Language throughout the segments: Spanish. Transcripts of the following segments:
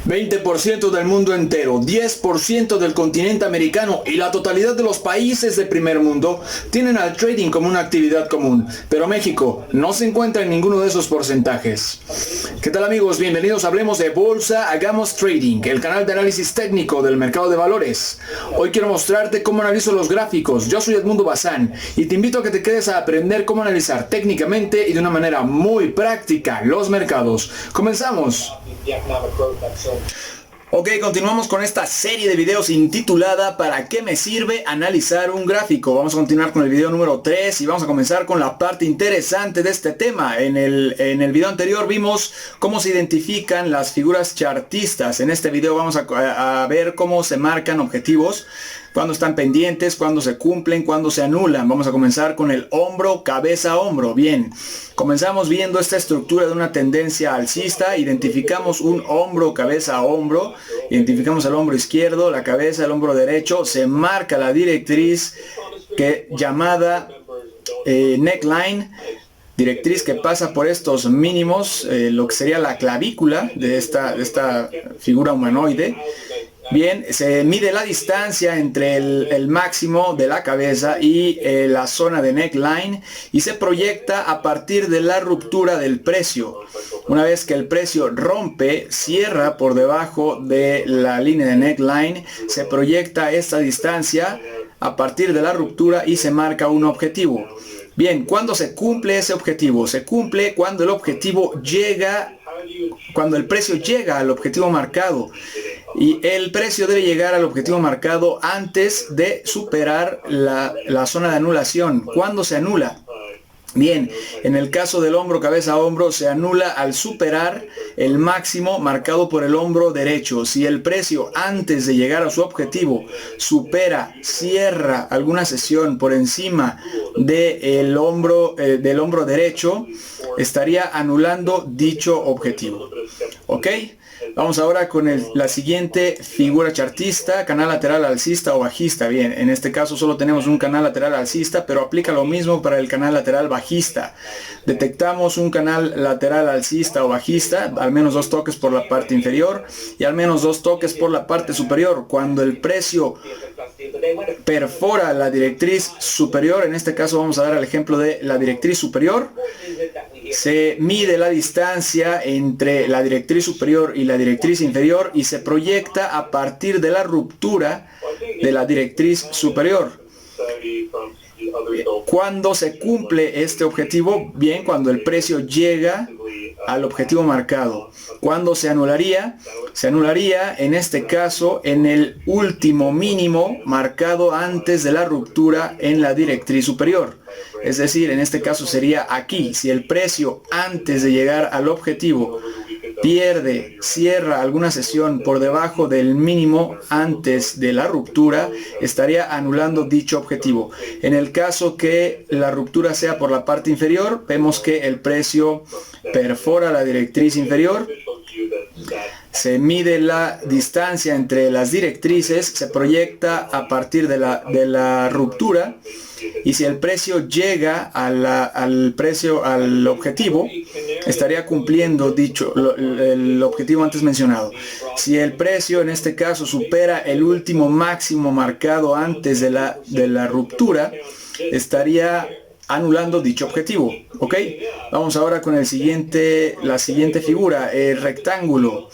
20% del mundo entero, 10% del continente americano y la totalidad de los países del primer mundo tienen al trading como una actividad común, pero México no se encuentra en ninguno de esos porcentajes. ¿Qué tal amigos? Bienvenidos a Hablemos de Bolsa, Hagamos Trading, el canal de análisis técnico del mercado de valores. Hoy quiero mostrarte cómo analizo los gráficos. Yo soy Edmundo Bazán y te invito a que te quedes a aprender cómo analizar técnicamente y de una manera muy práctica los mercados. Comenzamos. Ok, continuamos con esta serie de videos intitulada ¿Para qué me sirve analizar un gráfico? Vamos a continuar con el video número 3 y vamos a comenzar con la parte interesante de este tema. En el video anterior vimos cómo se identifican las figuras chartistas. En este video vamos a ver cómo se marcan objetivos, cuándo están pendientes, cuándo se cumplen, cuándo se anulan. Vamos a comenzar con el hombro, cabeza, hombro. Bien, comenzamos viendo esta estructura de una tendencia alcista. Identificamos un hombro, cabeza, hombro. Identificamos el hombro izquierdo, la cabeza, el hombro derecho. Se marca la directriz llamada neckline. Directriz que pasa por estos mínimos, lo que sería la clavícula de esta figura humanoide. Bien, se mide la distancia entre el máximo de la cabeza y la zona de neckline y se proyecta a partir de la ruptura del precio. Una vez que el precio rompe, cierra por debajo de la línea de neckline, se proyecta esta distancia a partir de la ruptura y se marca un objetivo. Bien, ¿cuándo se cumple ese objetivo? Se cumple cuando cuando el precio llega al objetivo marcado. Y el precio debe llegar al objetivo marcado antes de superar la zona de anulación. ¿Cuándo se anula? Bien, en el caso del hombro, cabeza, hombro, se anula al superar el máximo marcado por el hombro derecho. Si el precio antes de llegar a su objetivo cierra alguna sesión por encima del hombro derecho, estaría anulando dicho objetivo. ¿Ok? Vamos ahora con la siguiente figura chartista, canal lateral alcista o bajista. Bien, en este caso solo tenemos un canal lateral alcista, pero aplica lo mismo para el canal lateral bajista. Detectamos un canal lateral alcista o bajista, al menos 2 toques por la parte inferior y al menos 2 toques por la parte superior. Cuando el precio perfora la directriz superior, en este caso vamos a dar el ejemplo de la directriz superior, se mide la distancia entre la directriz superior y la directriz inferior y se proyecta a partir de la ruptura de la directriz superior. ¿Cuándo se cumple este objetivo? Bien, cuando el precio llega al objetivo marcado. ¿Cuándo se anularía? Se anularía en este caso en el último mínimo marcado antes de la ruptura en la directriz superior. Es decir, en este caso sería aquí. Si el precio antes de llegar al objetivo cierra alguna sesión por debajo del mínimo antes de la ruptura, estaría anulando dicho objetivo. En el caso que la ruptura sea por la parte inferior, vemos que el precio perfora la directriz inferior. Se mide la distancia entre las directrices, se proyecta a partir de la ruptura y si el precio llega al objetivo, estaría cumpliendo el objetivo antes mencionado. Si el precio en este caso supera el último máximo marcado antes de la ruptura, estaría anulando dicho objetivo. ¿Ok? Vamos ahora con la siguiente figura, el rectángulo.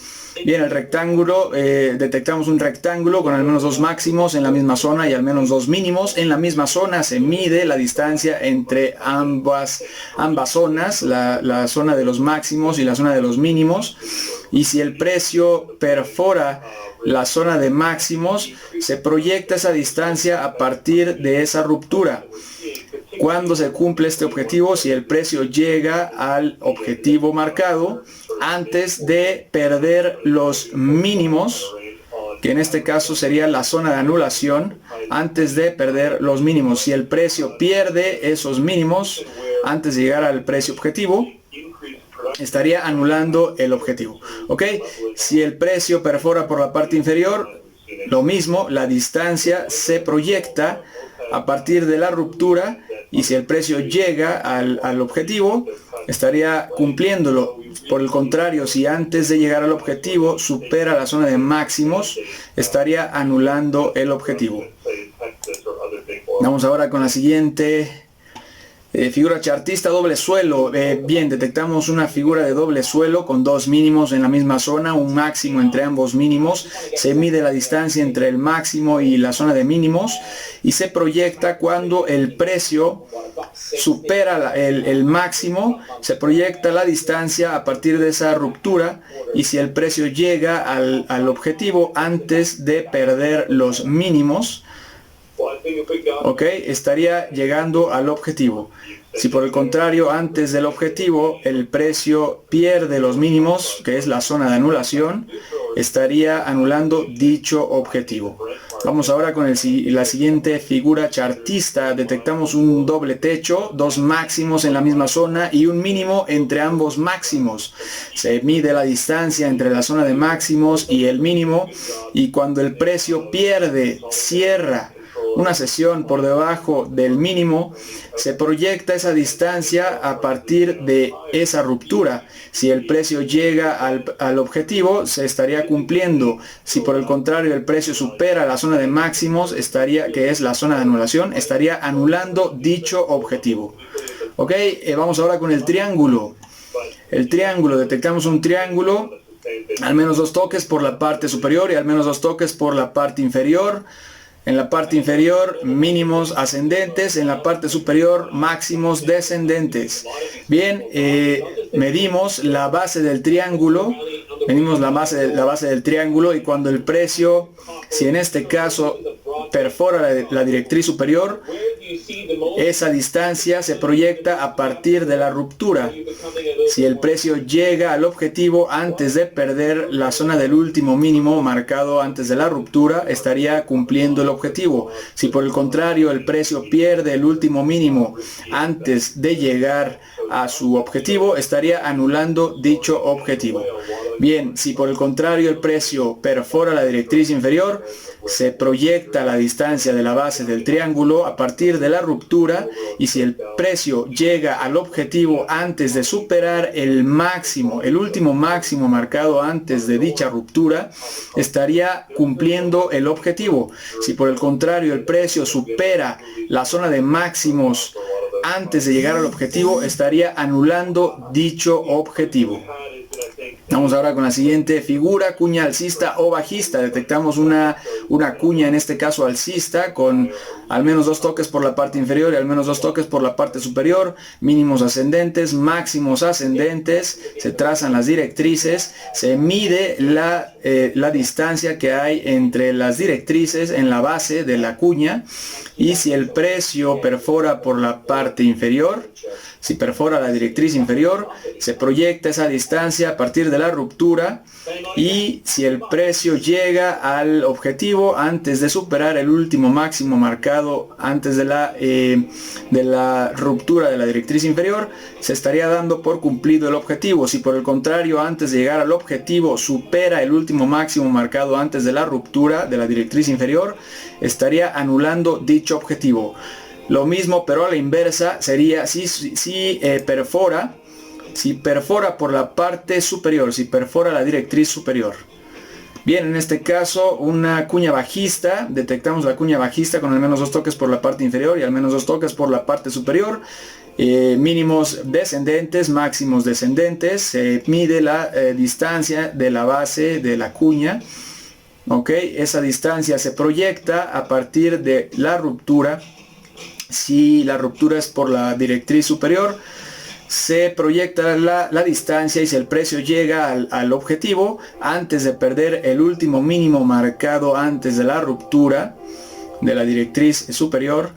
Bien, el rectángulo, detectamos un rectángulo con al menos 2 máximos en la misma zona y al menos 2 mínimos. En la misma zona se mide la distancia entre ambas zonas, la zona de los máximos y la zona de los mínimos. Y si el precio perfora la zona de máximos, se proyecta esa distancia a partir de esa ruptura. ¿Cuándo se cumple este objetivo? Si el precio llega al objetivo marcado antes de perder los mínimos, que en este caso sería la zona de anulación, antes de perder los mínimos. Si el precio pierde esos mínimos antes de llegar al precio objetivo, estaría anulando el objetivo. ¿Ok? Si el precio perfora por la parte inferior, lo mismo, la distancia se proyecta a partir de la ruptura y si el precio llega al objetivo, estaría cumpliéndolo. Por el contrario, si antes de llegar al objetivo supera la zona de máximos, estaría anulando el objetivo. Vamos ahora con la siguiente figura chartista, doble suelo. Bien, detectamos una figura de doble suelo con dos mínimos en la misma zona, un máximo entre ambos mínimos. Se mide la distancia entre el máximo y la zona de mínimos y se proyecta cuando el precio supera el máximo, se proyecta la distancia a partir de esa ruptura, y si el precio llega al objetivo antes de perder los mínimos, ok, estaría llegando al objetivo. Si por el contrario antes del objetivo el precio pierde los mínimos, que es la zona de anulación, estaría anulando dicho objetivo. Vamos ahora con la siguiente figura chartista. Detectamos un doble techo, dos máximos en la misma zona y un mínimo entre ambos máximos. Se mide la distancia entre la zona de máximos y el mínimo, y cuando el precio cierra una sesión por debajo del mínimo, se proyecta esa distancia a partir de esa ruptura. Si el precio llega al objetivo, se estaría cumpliendo. Si por el contrario el precio supera la zona de máximos, que es la zona de anulación, estaría anulando dicho objetivo. Ok, vamos ahora con el triángulo. El triángulo, detectamos un triángulo, al menos dos toques por la parte superior y al menos dos toques por la parte inferior. En la parte inferior, mínimos ascendentes. En la parte superior, máximos descendentes. Bien, medimos la base del triángulo. Medimos la base del triángulo, y cuando el precio, si en este caso perfora la directriz superior, esa distancia se proyecta a partir de la ruptura. Si el precio llega al objetivo antes de perder la zona del último mínimo marcado antes de la ruptura, estaría cumpliendo el objetivo. Si por el contrario el precio pierde el último mínimo antes de llegar a su objetivo, estaría anulando dicho objetivo. Bien, si por el contrario el precio perfora la directriz inferior, se proyecta la distancia de la base del triángulo a partir de la ruptura, y si el precio llega al objetivo antes de superar el máximo, el último máximo marcado antes de dicha ruptura, estaría cumpliendo el objetivo. Si por el contrario el precio supera la zona de máximos antes de llegar al objetivo, estaría anulando dicho objetivo. Vamos ahora con la siguiente figura, cuña alcista o bajista. Detectamos una cuña, en este caso alcista, con al menos dos toques por la parte inferior y al menos dos toques por la parte superior, mínimos ascendentes, máximos ascendentes, se trazan las directrices, se mide la distancia que hay entre las directrices en la base de la cuña, y si el precio perfora por la parte inferior, si perfora la directriz inferior, se proyecta esa distancia a partir de la ruptura, y si el precio llega al objetivo antes de superar el último máximo marcado antes de la ruptura de la directriz inferior, se estaría dando por cumplido el objetivo. Si por el contrario antes de llegar al objetivo supera el último máximo marcado antes de la ruptura de la directriz inferior, estaría anulando dicho objetivo. Lo mismo, pero a la inversa, sería si perfora por la parte superior, si perfora la directriz superior. Bien, en este caso una cuña bajista. Detectamos la cuña bajista con al menos dos toques por la parte inferior y al menos dos toques por la parte superior. Mínimos descendentes, máximos descendentes. Se mide la distancia de la base de la cuña. Ok, esa distancia se proyecta a partir de la ruptura. Si la ruptura es por la directriz superior, se proyecta la distancia, y si el precio llega al objetivo antes de perder el último mínimo marcado antes de la ruptura de la directriz superior,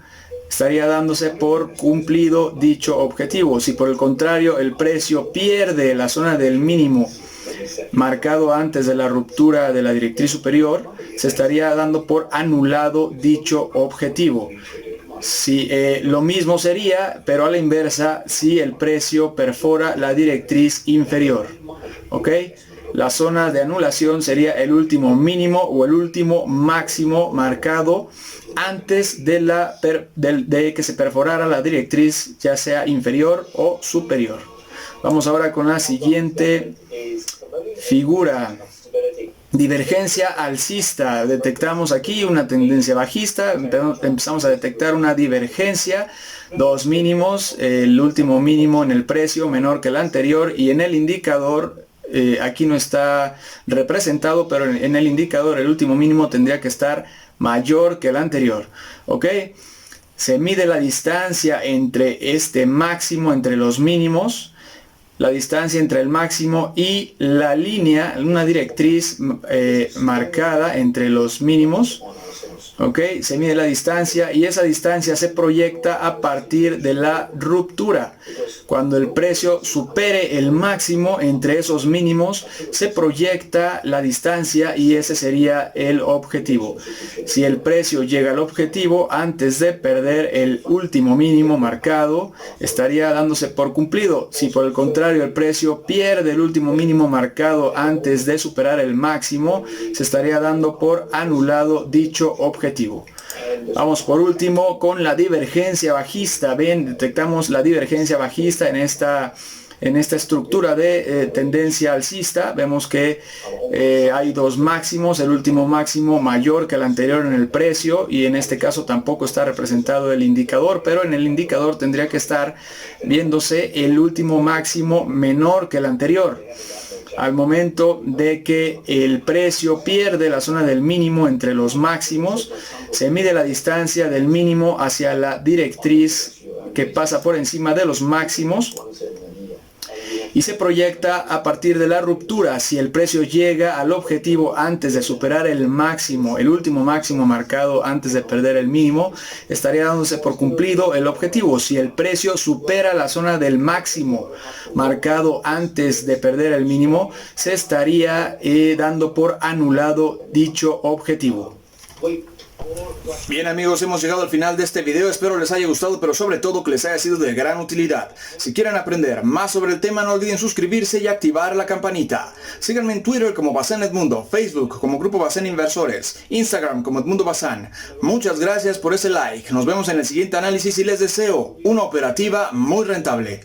estaría dándose por cumplido dicho objetivo. Si por el contrario el precio pierde la zona del mínimo marcado antes de la ruptura de la directriz superior, se estaría dando por anulado dicho objetivo. Lo mismo sería, pero a la inversa, si el precio perfora la directriz inferior. ¿Ok? la zona de anulación sería el último mínimo o el último máximo marcado antes de que se perforara la directriz, ya sea inferior o superior. Vamos ahora con la siguiente figura. Divergencia alcista. Detectamos aquí una tendencia bajista, empezamos a detectar una divergencia, dos mínimos, el último mínimo en el precio menor que el anterior, y en el indicador, aquí no está representado, pero en el indicador el último mínimo tendría que estar mayor que el anterior. ¿Ok? Se mide la distancia entre este máximo, entre los mínimos, la distancia entre el máximo y la línea, una directriz marcada entre los mínimos. ¿Ok? Se mide la distancia y esa distancia se proyecta a partir de la ruptura. Cuando el precio supere el máximo entre esos mínimos, se proyecta la distancia y ese sería el objetivo. Si el precio llega al objetivo antes de perder el último mínimo marcado, estaría dándose por cumplido. Si por el contrario el precio pierde el último mínimo marcado antes de superar el máximo, se estaría dando por anulado dicho objetivo. Vamos por último con la divergencia bajista. Ven, detectamos la divergencia bajista en esta estructura de tendencia alcista. Vemos que hay dos máximos, el último máximo mayor que el anterior en el precio, y en este caso tampoco está representado el indicador, pero en el indicador tendría que estar viéndose el último máximo menor que el anterior. Al momento de que el precio pierde la zona del mínimo entre los máximos, se mide la distancia del mínimo hacia la directriz que pasa por encima de los máximos y se proyecta a partir de la ruptura. Si el precio llega al objetivo antes de superar el máximo, el último máximo marcado antes de perder el mínimo, estaría dándose por cumplido el objetivo. Si el precio supera la zona del máximo marcado antes de perder el mínimo, se estaría dando por anulado dicho objetivo. Bien amigos, hemos llegado al final de este video, espero les haya gustado, pero sobre todo que les haya sido de gran utilidad. Si quieren aprender más sobre el tema, no olviden suscribirse y activar la campanita. Síganme en Twitter como Bazán Edmundo, Facebook como Grupo Bazán Inversores, Instagram como Edmundo Bazán. Muchas gracias por ese like, nos vemos en el siguiente análisis y les deseo una operativa muy rentable.